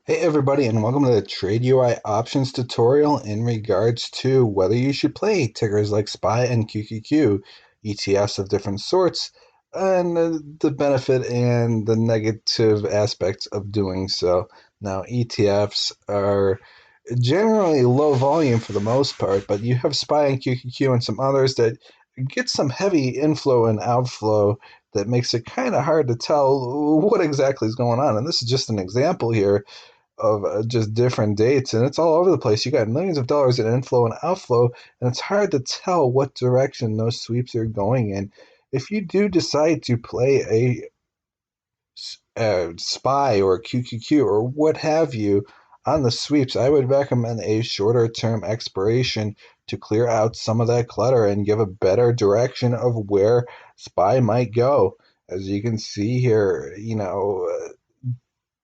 Hey everybody, and welcome to the TradeUI options tutorial in regards to whether you should play tickers like SPY and QQQ, ETFs of different sorts, and the benefit and the negative aspects of doing so. Now, ETFs are generally low volume for the most part, but you have SPY and QQQ and some others that get some heavy inflow and outflow that makes it kind of hard to tell what exactly is going on. And this is just an example here of just different dates, and it's all over the place. You got millions of dollars in inflow and outflow, and it's hard to tell what direction those sweeps are going in. If you do decide to play a SPY or QQQ or what have you on the sweeps, I would recommend a shorter term expiration to clear out some of that clutter and give a better direction of where SPY might go. As you can see here,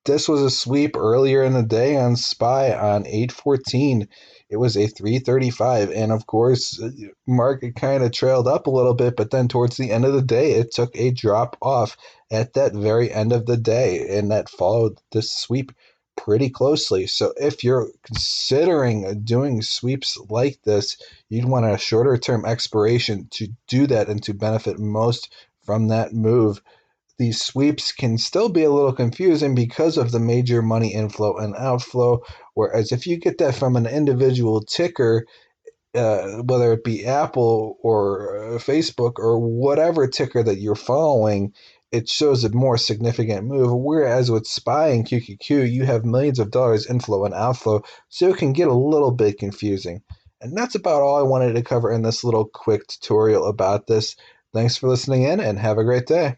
this was a sweep earlier in the day on SPY on 814. It was a 335. And of course, market kind of trailed up a little bit, but then towards the end of the day, it took a drop off at that very end of the day. And that followed this sweep pretty closely. So if you're considering doing sweeps like this, you'd want a shorter term expiration to do that and to benefit most from that move. These sweeps can still be a little confusing because of the major money inflow and outflow. Whereas if you get that from an individual ticker, whether it be Apple or Facebook or whatever ticker that you're following, it shows a more significant move. Whereas with SPY and QQQ, you have millions of dollars inflow and outflow, so it can get a little bit confusing. And that's about all I wanted to cover in this little quick tutorial about this. Thanks for listening in and have a great day.